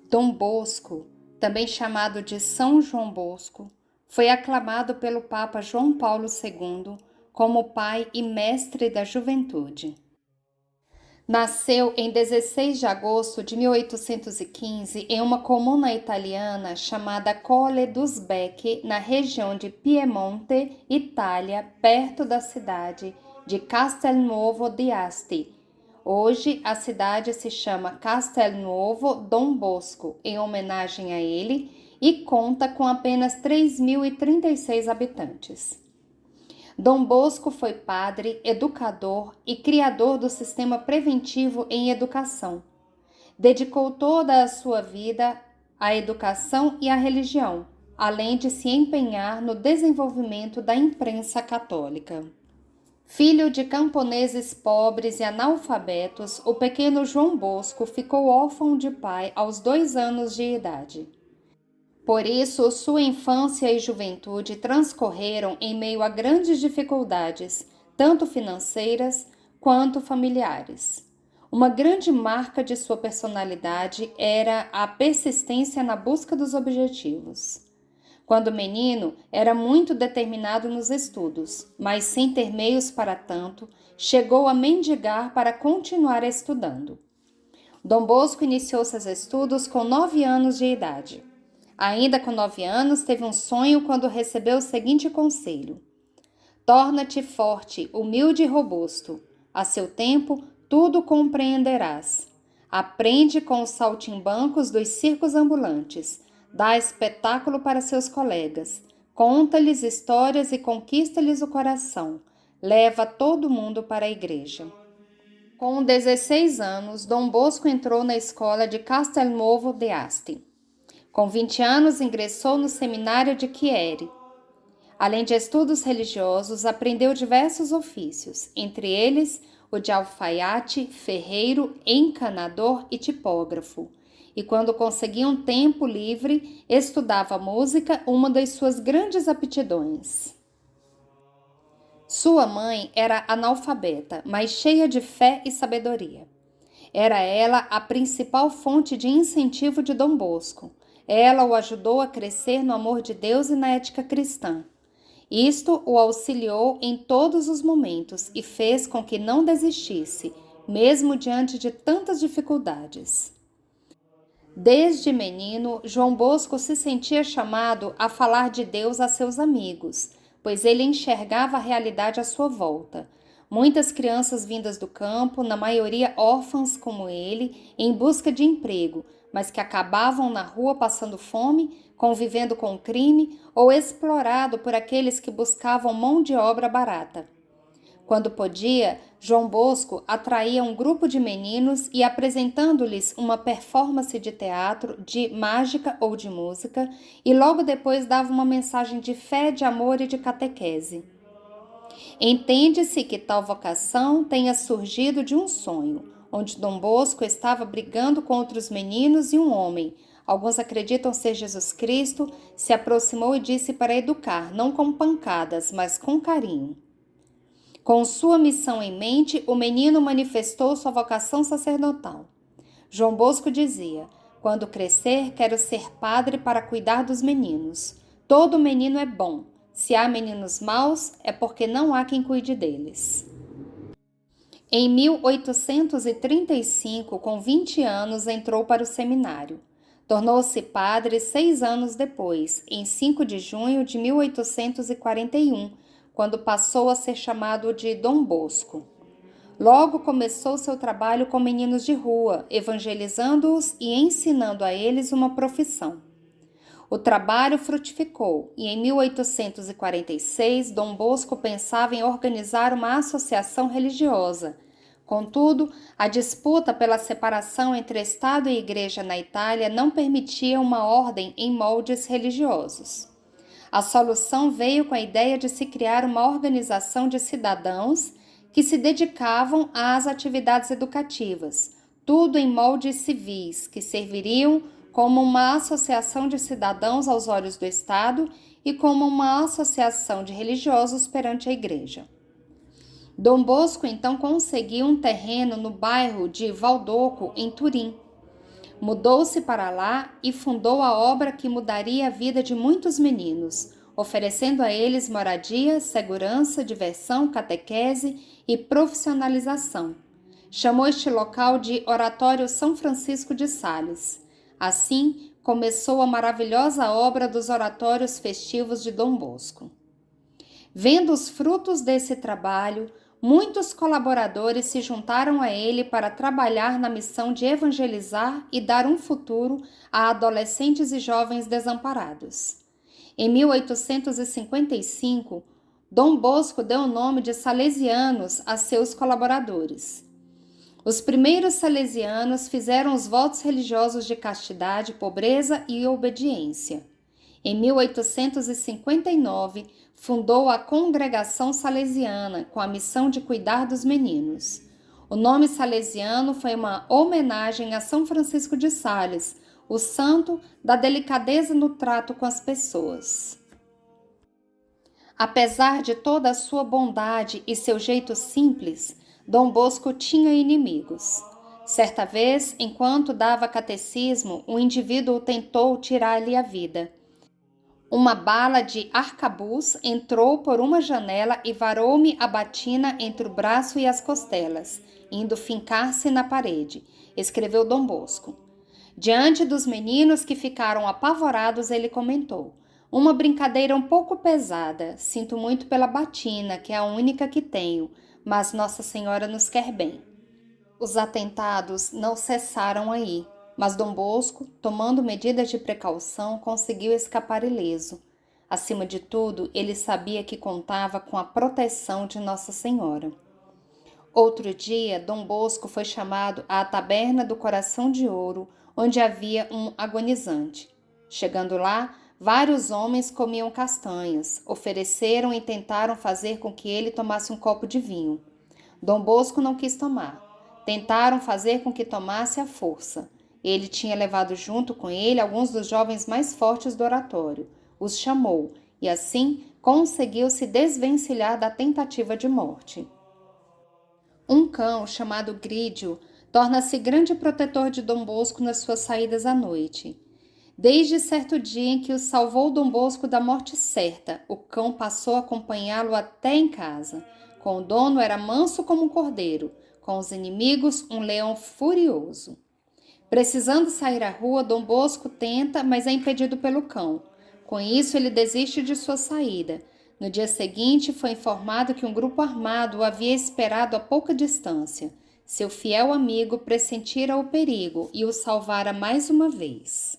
Dom Bosco, também chamado de São João Bosco, foi aclamado pelo Papa João Paulo II como pai e mestre da juventude. Nasceu em 16 de agosto de 1815 em uma comuna italiana chamada Colle dos Becchi, na região de Piemonte, Itália, perto da cidade de Castelnuovo di Asti. Hoje, a cidade se chama Castelnuovo Dom Bosco, em homenagem a ele, e conta com apenas 3.036 habitantes. Dom Bosco foi padre, educador e criador do sistema preventivo em educação. Dedicou toda a sua vida à educação e à religião, além de se empenhar no desenvolvimento da imprensa católica. Filho de camponeses pobres e analfabetos, o pequeno João Bosco ficou órfão de pai aos 2 anos de idade. Por isso, sua infância e juventude transcorreram em meio a grandes dificuldades, tanto financeiras quanto familiares. Uma grande marca de sua personalidade era a persistência na busca dos objetivos. Quando menino, era muito determinado nos estudos, mas sem ter meios para tanto, chegou a mendigar para continuar estudando. Dom Bosco iniciou seus estudos com 9 anos de idade. Ainda com 9 anos, teve um sonho quando recebeu o seguinte conselho: torna-te forte, humilde e robusto. A seu tempo, tudo compreenderás. Aprende com os saltimbancos dos circos ambulantes. Dá espetáculo para seus colegas. Conta-lhes histórias e conquista-lhes o coração. Leva todo mundo para a igreja. Com 16 anos, Dom Bosco entrou na escola de Castelnuovo di Asti. Com 20 anos, ingressou no seminário de Chieri. Além de estudos religiosos, aprendeu diversos ofícios, entre eles o de alfaiate, ferreiro, encanador e tipógrafo. E quando conseguia um tempo livre, estudava música, uma das suas grandes aptidões. Sua mãe era analfabeta, mas cheia de fé e sabedoria. Era ela a principal fonte de incentivo de Dom Bosco. Ela o ajudou a crescer no amor de Deus e na ética cristã. Isto o auxiliou em todos os momentos e fez com que não desistisse, mesmo diante de tantas dificuldades. Desde menino, João Bosco se sentia chamado a falar de Deus a seus amigos, pois ele enxergava a realidade à sua volta. Muitas crianças vindas do campo, na maioria órfãs como ele, em busca de emprego, mas que acabavam na rua passando fome, convivendo com o crime ou explorado por aqueles que buscavam mão de obra barata. Quando podia, João Bosco atraía um grupo de meninos e, apresentando-lhes uma performance de teatro, de mágica ou de música, e logo depois dava uma mensagem de fé, de amor e de catequese. Entende-se que tal vocação tenha surgido de um sonho, onde Dom Bosco estava brigando contra os meninos e um homem, alguns acreditam ser Jesus Cristo, se aproximou e disse para educar, não com pancadas, mas com carinho. Com sua missão em mente, o menino manifestou sua vocação sacerdotal. João Bosco dizia: quando crescer, quero ser padre para cuidar dos meninos. Todo menino é bom. Se há meninos maus, é porque não há quem cuide deles. Em 1835, com 20 anos, entrou para o seminário. Tornou-se padre 6 anos depois, em 5 de junho de 1841, quando passou a ser chamado de Dom Bosco. Logo começou seu trabalho com meninos de rua, evangelizando-os e ensinando a eles uma profissão. O trabalho frutificou e em 1846 Dom Bosco pensava em organizar uma associação religiosa. Contudo, a disputa pela separação entre Estado e Igreja na Itália não permitia uma ordem em moldes religiosos. A solução veio com a ideia de se criar uma organização de cidadãos que se dedicavam às atividades educativas, tudo em moldes civis, que serviriam como uma associação de cidadãos aos olhos do Estado e como uma associação de religiosos perante a Igreja. Dom Bosco então conseguiu um terreno no bairro de Valdoco, em Turim. Mudou-se para lá e fundou a obra que mudaria a vida de muitos meninos, oferecendo a eles moradia, segurança, diversão, catequese e profissionalização. Chamou este local de Oratório São Francisco de Sales. Assim, começou a maravilhosa obra dos oratórios festivos de Dom Bosco. Vendo os frutos desse trabalho, muitos colaboradores se juntaram a ele para trabalhar na missão de evangelizar e dar um futuro a adolescentes e jovens desamparados. Em 1855, Dom Bosco deu o nome de salesianos a seus colaboradores. Os primeiros salesianos fizeram os votos religiosos de castidade, pobreza e obediência. Em 1859, fundou a Congregação Salesiana, com a missão de cuidar dos meninos. O nome salesiano foi uma homenagem a São Francisco de Sales, o santo da delicadeza no trato com as pessoas. Apesar de toda a sua bondade e seu jeito simples, Dom Bosco tinha inimigos. Certa vez, enquanto dava catecismo, um indivíduo tentou tirar-lhe a vida. Uma bala de arcabuz entrou por uma janela e varou-me a batina entre o braço e as costelas, indo fincar-se na parede, escreveu Dom Bosco. Diante dos meninos que ficaram apavorados, ele comentou: uma brincadeira um pouco pesada, sinto muito pela batina, que é a única que tenho, mas Nossa Senhora nos quer bem. Os atentados não cessaram aí, mas Dom Bosco, tomando medidas de precaução, conseguiu escapar ileso. Acima de tudo, ele sabia que contava com a proteção de Nossa Senhora. Outro dia, Dom Bosco foi chamado à taberna do Coração de Ouro, onde havia um agonizante. Chegando lá, vários homens comiam castanhas, ofereceram e tentaram fazer com que ele tomasse um copo de vinho. Dom Bosco não quis tomar. Tentaram fazer com que tomasse à força. Ele tinha levado junto com ele alguns dos jovens mais fortes do oratório. Os chamou e assim conseguiu se desvencilhar da tentativa de morte. Um cão chamado Grídio torna-se grande protetor de Dom Bosco nas suas saídas à noite. Desde certo dia em que o salvou Dom Bosco da morte certa, o cão passou a acompanhá-lo até em casa. Com o dono era manso como um cordeiro, com os inimigos um leão furioso. Precisando sair à rua, Dom Bosco tenta, mas é impedido pelo cão. Com isso, ele desiste de sua saída. No dia seguinte, foi informado que um grupo armado o havia esperado a pouca distância. Seu fiel amigo pressentira o perigo e o salvara mais uma vez.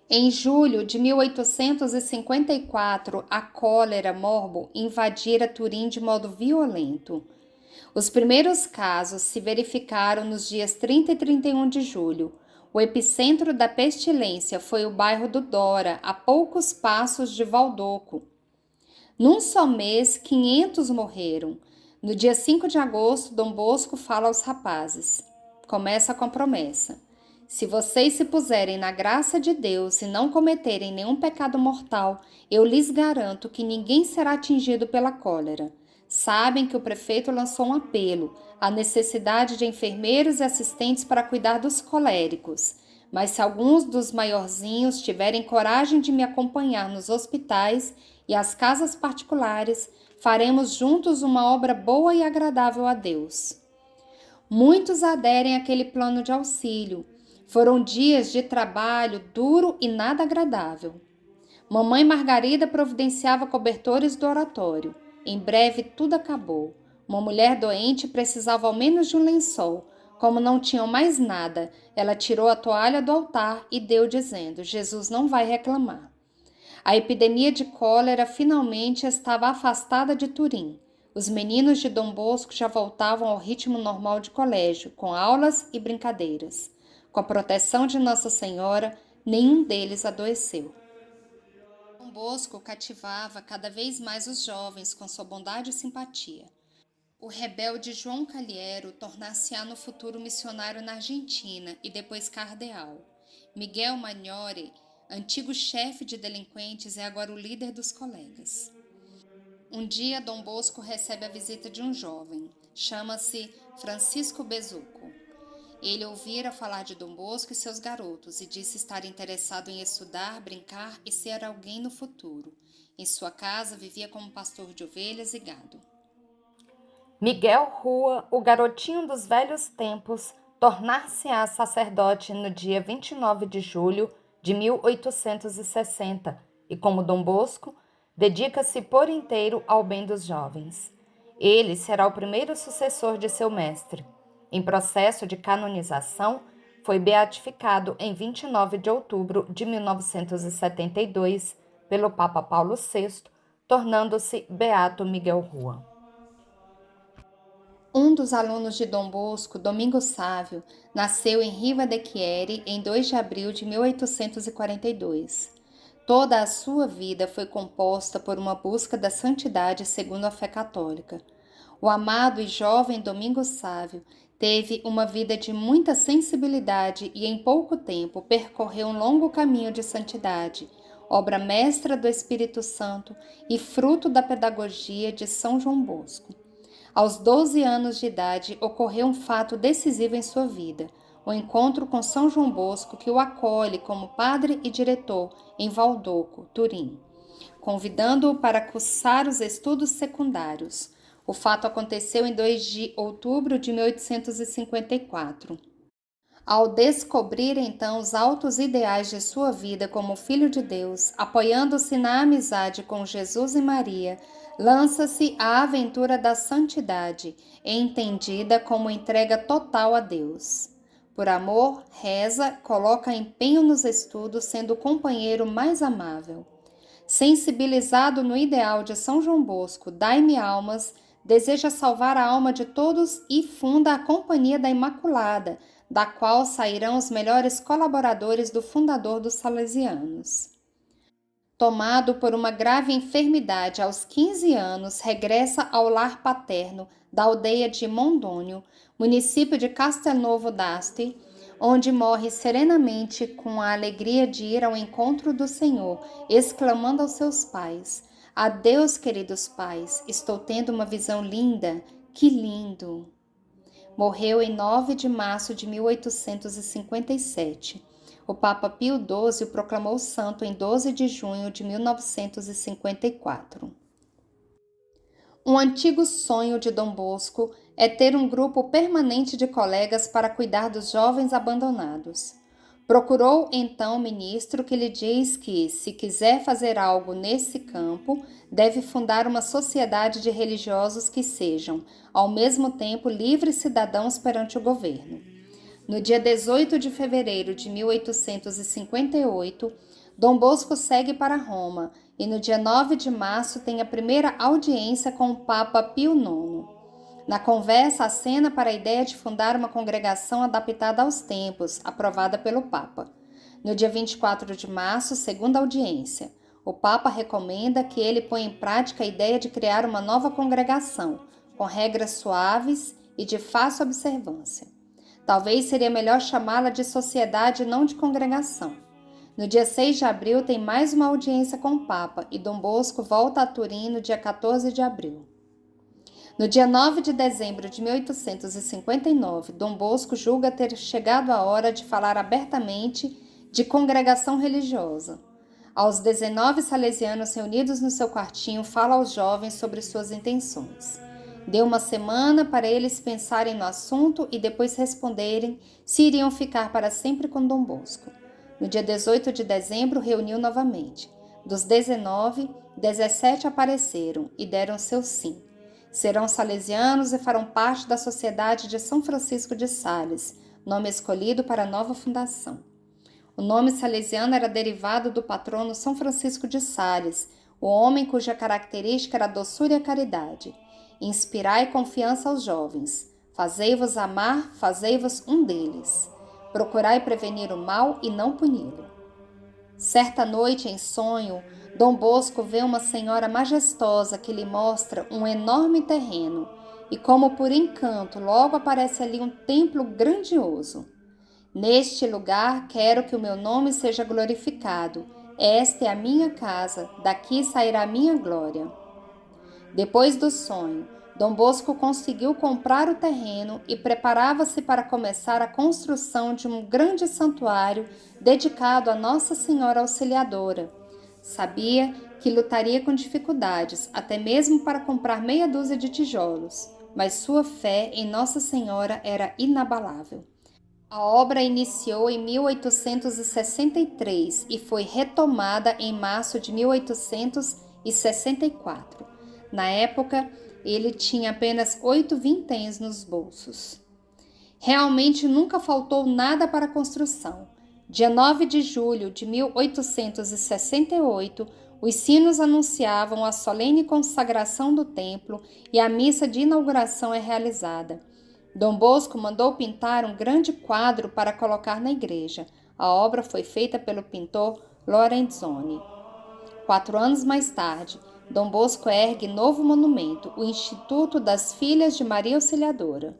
Em julho de 1854, a cólera morbo invadira Turim de modo violento. Os primeiros casos se verificaram nos dias 30 e 31 de julho. O epicentro da pestilência foi o bairro do Dora, a poucos passos de Valdoco. Num só mês, 500 morreram. No dia 5 de agosto, Dom Bosco fala aos rapazes. Começa com a promessa: se vocês se puserem na graça de Deus e não cometerem nenhum pecado mortal, eu lhes garanto que ninguém será atingido pela cólera. Sabem que o prefeito lançou um apelo, a necessidade de enfermeiros e assistentes para cuidar dos coléricos. Mas se alguns dos maiorzinhos tiverem coragem de me acompanhar nos hospitais e as casas particulares, faremos juntos uma obra boa e agradável a Deus. Muitos aderem àquele plano de auxílio. Foram dias de trabalho duro e nada agradável. Mamãe Margarida providenciava cobertores do oratório. Em breve tudo acabou. Uma mulher doente precisava ao menos de um lençol. Como não tinham mais nada, ela tirou a toalha do altar e deu dizendo: Jesus não vai reclamar. A epidemia de cólera finalmente estava afastada de Turim. Os meninos de Dom Bosco já voltavam ao ritmo normal de colégio, com aulas e brincadeiras. Com a proteção de Nossa Senhora, nenhum deles adoeceu. Dom Bosco cativava cada vez mais os jovens com sua bondade e simpatia. O rebelde João Calhero tornar-se-á no futuro missionário na Argentina e depois cardeal. Miguel Magnori, antigo chefe de delinquentes, é agora o líder dos colegas. Um dia, Dom Bosco recebe a visita de um jovem. Chama-se Francisco Bezuco. Ele ouvira falar de Dom Bosco e seus garotos e disse estar interessado em estudar, brincar e ser alguém no futuro. Em sua casa vivia como pastor de ovelhas e gado. Miguel Rua, o garotinho dos velhos tempos, tornar-se-á sacerdote no dia 29 de julho de 1860 e, como Dom Bosco, dedica-se por inteiro ao bem dos jovens. Ele será o primeiro sucessor de seu mestre. Em processo de canonização, foi beatificado em 29 de outubro de 1972 pelo Papa Paulo VI, tornando-se Beato Miguel Rua. Um dos alunos de Dom Bosco, Domingos Sávio, nasceu em Riva de Chieri em 2 de abril de 1842. Toda a sua vida foi composta por uma busca da santidade segundo a fé católica. O amado e jovem Domingos Sávio teve uma vida de muita sensibilidade e em pouco tempo percorreu um longo caminho de santidade, obra mestra do Espírito Santo e fruto da pedagogia de São João Bosco. Aos 12 anos de idade, ocorreu um fato decisivo em sua vida, o encontro com São João Bosco, que o acolhe como padre e diretor em Valdoco, Turim, convidando-o para cursar os estudos secundários. O fato aconteceu em 2 de outubro de 1854. Ao descobrir então os altos ideais de sua vida como filho de Deus, apoiando-se na amizade com Jesus e Maria, lança-se à aventura da santidade, entendida como entrega total a Deus. Por amor, reza, coloca empenho nos estudos, sendo o companheiro mais amável. Sensibilizado no ideal de São João Bosco, dai-me almas, deseja salvar a alma de todos e funda a Companhia da Imaculada, da qual sairão os melhores colaboradores do fundador dos Salesianos. Tomado por uma grave enfermidade aos 15 anos, regressa ao lar paterno da aldeia de Mondônio, município de Castelnovo d'Asti, onde morre serenamente com a alegria de ir ao encontro do Senhor, exclamando aos seus pais: Adeus, queridos pais, estou tendo uma visão linda, que lindo! Morreu em 9 de março de 1857. O Papa Pio XII o proclamou santo em 12 de junho de 1954. Um antigo sonho de Dom Bosco é ter um grupo permanente de colegas para cuidar dos jovens abandonados. Procurou então o ministro, que lhe diz que, se quiser fazer algo nesse campo, deve fundar uma sociedade de religiosos que sejam, ao mesmo tempo, livres cidadãos perante o governo. No dia 18 de fevereiro de 1858, Dom Bosco segue para Roma e no dia 9 de março tem a primeira audiência com o Papa Pio IX. Na conversa, acena para a ideia de fundar uma congregação adaptada aos tempos, aprovada pelo Papa. No dia 24 de março, segunda audiência, o Papa recomenda que ele ponha em prática a ideia de criar uma nova congregação, com regras suaves e de fácil observância. Talvez seria melhor chamá-la de sociedade e não de congregação. No dia 6 de abril tem mais uma audiência com o Papa e Dom Bosco volta a Turim no dia 14 de abril. No dia 9 de dezembro de 1859, Dom Bosco julga ter chegado a hora de falar abertamente de congregação religiosa. Aos 19 salesianos reunidos no seu quartinho, fala aos jovens sobre suas intenções. Deu uma semana para eles pensarem no assunto e depois responderem se iriam ficar para sempre com Dom Bosco. No dia 18 de dezembro, reuniu novamente. Dos 19, 17 apareceram e deram seu sim. Serão salesianos e farão parte da Sociedade de São Francisco de Sales, nome escolhido para a nova fundação. O nome salesiano era derivado do patrono São Francisco de Sales, o homem cuja característica era a doçura e a caridade. Inspirai confiança aos jovens. Fazei-vos amar, fazei-vos um deles. Procurai prevenir o mal e não puni-lo. Certa noite, em sonho, Dom Bosco vê uma senhora majestosa que lhe mostra um enorme terreno e, como por encanto, logo aparece ali um templo grandioso. Neste lugar quero que o meu nome seja glorificado. Esta é a minha casa, daqui sairá a minha glória. Depois do sonho, Dom Bosco conseguiu comprar o terreno e preparava-se para começar a construção de um grande santuário dedicado a Nossa Senhora Auxiliadora. Sabia que lutaria com dificuldades, até mesmo para comprar meia dúzia de tijolos, mas sua fé em Nossa Senhora era inabalável. A obra iniciou em 1863 e foi retomada em março de 1864. Na época, ele tinha apenas 8 vinténs nos bolsos. Realmente nunca faltou nada para a construção. Dia 9 de julho de 1868, os sinos anunciavam a solene consagração do templo e a missa de inauguração é realizada. Dom Bosco mandou pintar um grande quadro para colocar na igreja. A obra foi feita pelo pintor Lorenzoni. 4 anos mais tarde, Dom Bosco ergue novo monumento, o Instituto das Filhas de Maria Auxiliadora.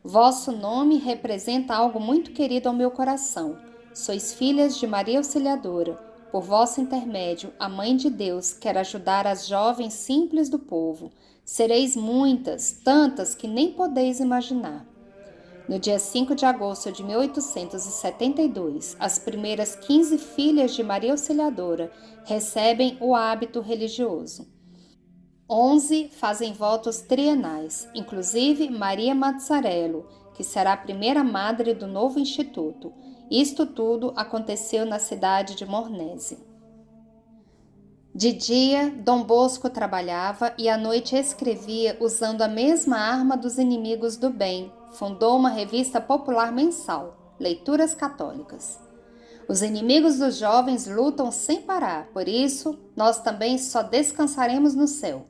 Vosso nome representa algo muito querido ao meu coração. Sois filhas de Maria Auxiliadora. Por vosso intermédio, a Mãe de Deus quer ajudar as jovens simples do povo. Sereis muitas, tantas que nem podeis imaginar. No dia 5 de agosto de 1872, as primeiras 15 filhas de Maria Auxiliadora recebem o hábito religioso. 11 fazem votos trienais, inclusive Maria Mazzarello, que será a primeira madre do novo instituto. Isto tudo aconteceu na cidade de Mornese. De dia, Dom Bosco trabalhava e à noite escrevia usando a mesma arma dos inimigos do bem. Fundou uma revista popular mensal, Leituras Católicas. Os inimigos dos jovens lutam sem parar, por isso nós também só descansaremos no céu.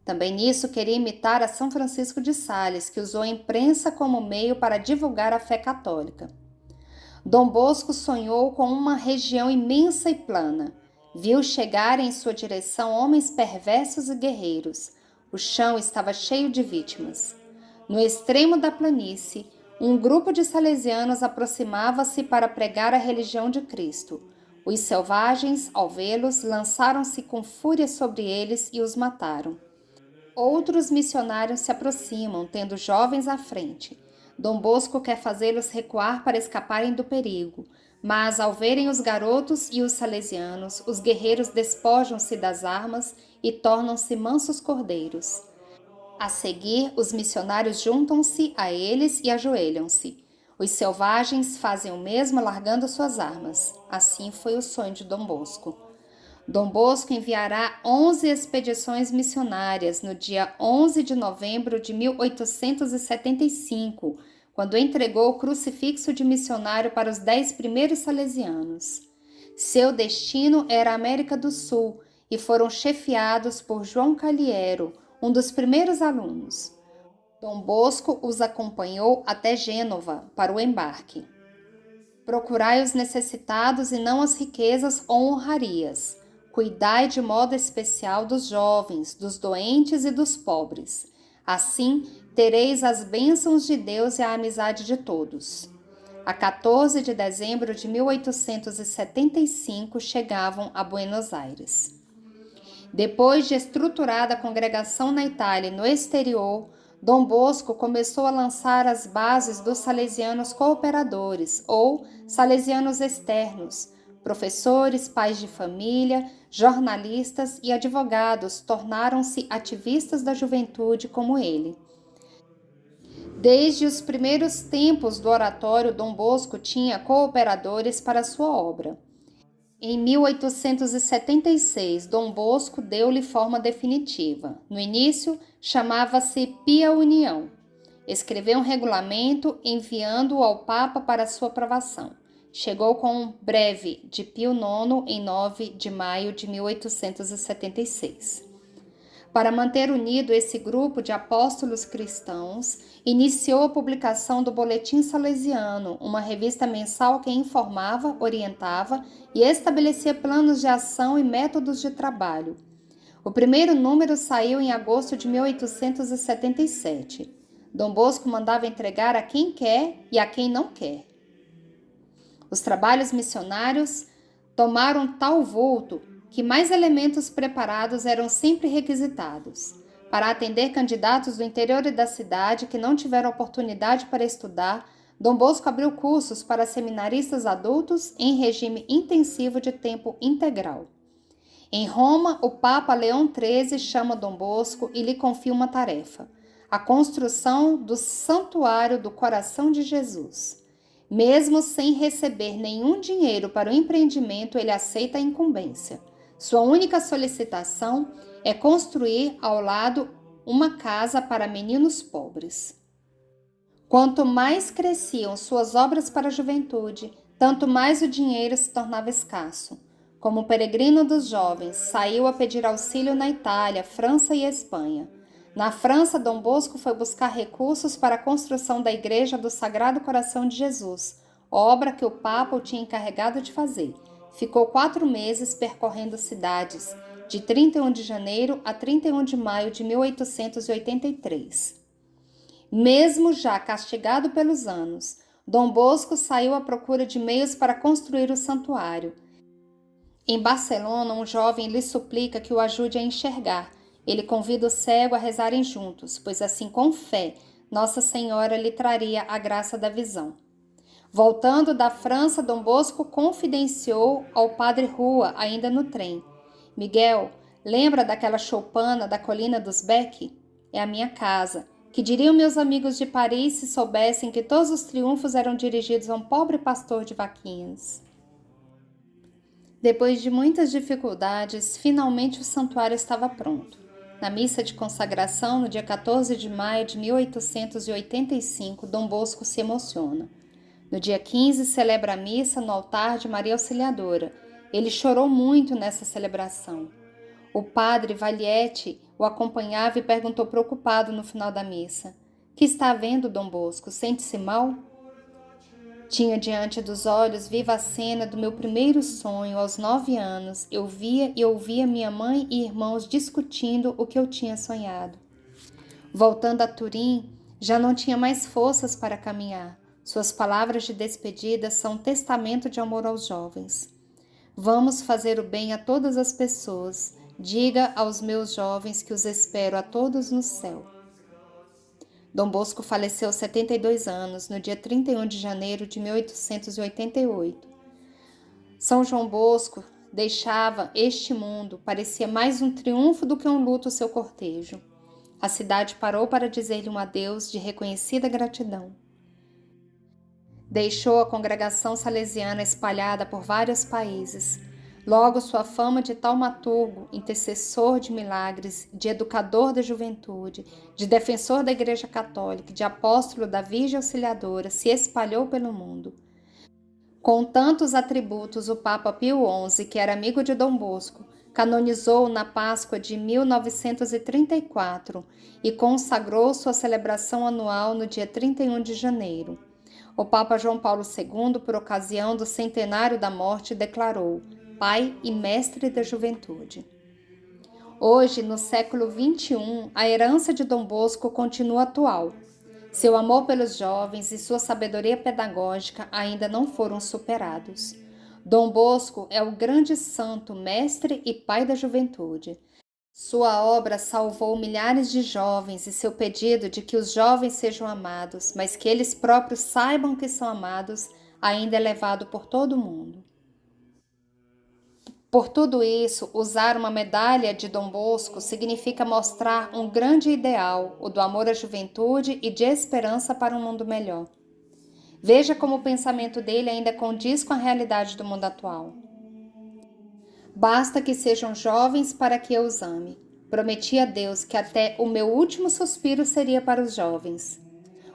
Também nisso queria imitar a São Francisco de Sales, que usou a imprensa como meio para divulgar a fé católica. Dom Bosco sonhou com uma região imensa e plana. Viu chegar em sua direção homens perversos e guerreiros. O chão estava cheio de vítimas. No extremo da planície, um grupo de salesianos aproximava-se para pregar a religião de Cristo. Os selvagens, ao vê-los, lançaram-se com fúria sobre eles e os mataram. Outros missionários se aproximam, tendo jovens à frente. Dom Bosco quer fazê-los recuar para escaparem do perigo, mas ao verem os garotos e os salesianos, os guerreiros despojam-se das armas e tornam-se mansos cordeiros. A seguir, os missionários juntam-se a eles e ajoelham-se. Os selvagens fazem o mesmo largando suas armas. Assim foi o sonho de Dom Bosco. Dom Bosco enviará 11 expedições missionárias no dia 11 de novembro de 1875, quando entregou o crucifixo de missionário para os 10 primeiros salesianos. Seu destino era a América do Sul e foram chefiados por João Caliero, um dos primeiros alunos. Dom Bosco os acompanhou até Gênova para o embarque. Procurai os necessitados e não as riquezas ou honrarias. Cuidai de modo especial dos jovens, dos doentes e dos pobres. Assim, tereis as bênçãos de Deus e a amizade de todos. A 14 de dezembro de 1875 chegavam a Buenos Aires. Depois de estruturada a congregação na Itália e no exterior, Dom Bosco começou a lançar as bases dos salesianos cooperadores ou salesianos externos. Professores, pais de família, jornalistas e advogados tornaram-se ativistas da juventude como ele. Desde os primeiros tempos do oratório, Dom Bosco tinha cooperadores para sua obra. Em 1876, Dom Bosco deu-lhe forma definitiva. No início, chamava-se Pia União. Escreveu um regulamento, enviando-o ao Papa para sua aprovação. Chegou com um breve de Pio IX em 9 de maio de 1876. Para manter unido esse grupo de apóstolos cristãos, iniciou a publicação do Boletim Salesiano, uma revista mensal que informava, orientava e estabelecia planos de ação e métodos de trabalho. O primeiro número saiu em agosto de 1877. Dom Bosco mandava entregar a quem quer e a quem não quer. Os trabalhos missionários tomaram tal vulto que mais elementos preparados eram sempre requisitados. Para atender candidatos do interior e da cidade que não tiveram oportunidade para estudar, Dom Bosco abriu cursos para seminaristas adultos em regime intensivo de tempo integral. Em Roma, o Papa Leão XIII chama Dom Bosco e lhe confia uma tarefa: a construção do Santuário do Coração de Jesus. Mesmo sem receber nenhum dinheiro para o empreendimento, ele aceita a incumbência. Sua única solicitação é construir ao lado uma casa para meninos pobres. Quanto mais cresciam suas obras para a juventude, tanto mais o dinheiro se tornava escasso. Como peregrino dos jovens, saiu a pedir auxílio na Itália, França e Espanha. Na França, Dom Bosco foi buscar recursos para a construção da Igreja do Sagrado Coração de Jesus, obra que o Papa o tinha encarregado de fazer. Ficou 4 meses percorrendo cidades, de 31 de janeiro a 31 de maio de 1883. Mesmo já castigado pelos anos, Dom Bosco saiu à procura de meios para construir o santuário. Em Barcelona, um jovem lhe suplica que o ajude a enxergar. Ele convida o cego a rezarem juntos, pois assim, com fé, Nossa Senhora lhe traria a graça da visão. Voltando da França, Dom Bosco confidenciou ao padre Rua, ainda no trem: Miguel, lembra daquela choupana da colina dos Bec? É a minha casa. Que diriam meus amigos de Paris se soubessem que todos os triunfos eram dirigidos a um pobre pastor de vaquinhas? Depois de muitas dificuldades, finalmente o santuário estava pronto. Na missa de consagração, no dia 14 de maio de 1885, Dom Bosco se emociona. No dia 15, celebra a missa no altar de Maria Auxiliadora. Ele chorou muito nessa celebração. O padre Valiete o acompanhava e perguntou preocupado no final da missa: Que está havendo, Dom Bosco? Sente-se mal? Tinha diante dos olhos viva a cena do meu primeiro sonho. Aos 9 anos, eu via e ouvia minha mãe e irmãos discutindo o que eu tinha sonhado. Voltando a Turim, já não tinha mais forças para caminhar. Suas palavras de despedida são um testamento de amor aos jovens. Vamos fazer o bem a todas as pessoas. Diga aos meus jovens que os espero a todos no céu. Dom Bosco faleceu aos 72 anos, no dia 31 de janeiro de 1888. São João Bosco deixava este mundo, parecia mais um triunfo do que um luto seu cortejo. A cidade parou para dizer-lhe um adeus de reconhecida gratidão. Deixou a congregação salesiana espalhada por vários países. Logo, sua fama de taumaturgo, intercessor de milagres, de educador da juventude, de defensor da Igreja Católica, de apóstolo da Virgem Auxiliadora, se espalhou pelo mundo. Com tantos atributos, o Papa Pio XI, que era amigo de Dom Bosco, canonizou na Páscoa de 1934 e consagrou sua celebração anual no dia 31 de janeiro. O Papa João Paulo II, por ocasião do centenário da morte, declarou: Pai e Mestre da Juventude. Hoje, no século XXI, a herança de Dom Bosco continua atual. Seu amor pelos jovens e sua sabedoria pedagógica ainda não foram superados. Dom Bosco é o grande santo, mestre e pai da juventude. Sua obra salvou milhares de jovens e seu pedido de que os jovens sejam amados, mas que eles próprios saibam que são amados, ainda é levado por todo o mundo. Por tudo isso, usar uma medalha de Dom Bosco significa mostrar um grande ideal, o do amor à juventude e de esperança para um mundo melhor. Veja como o pensamento dele ainda condiz com a realidade do mundo atual. Basta que sejam jovens para que eu os ame. Prometi a Deus que até o meu último suspiro seria para os jovens.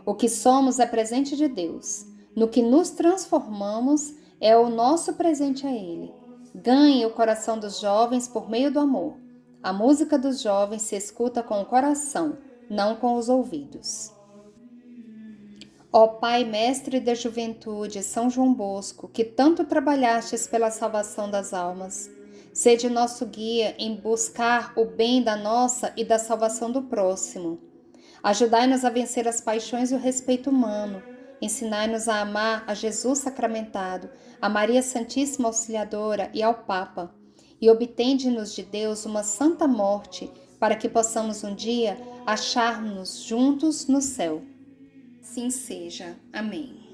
O que somos é presente de Deus. No que nos transformamos é o nosso presente a Ele. Ganhe o coração dos jovens por meio do amor. A música dos jovens se escuta com o coração, não com os ouvidos. Ó Pai Mestre da Juventude, São João Bosco, que tanto trabalhastes pela salvação das almas, sede nosso guia em buscar o bem da nossa e da salvação do próximo. Ajudai-nos a vencer as paixões e o respeito humano. Ensinai-nos a amar a Jesus sacramentado, a Maria Santíssima Auxiliadora e ao Papa. E obtende-nos de Deus uma santa morte, para que possamos um dia achar-nos juntos no céu. Assim seja. Amém.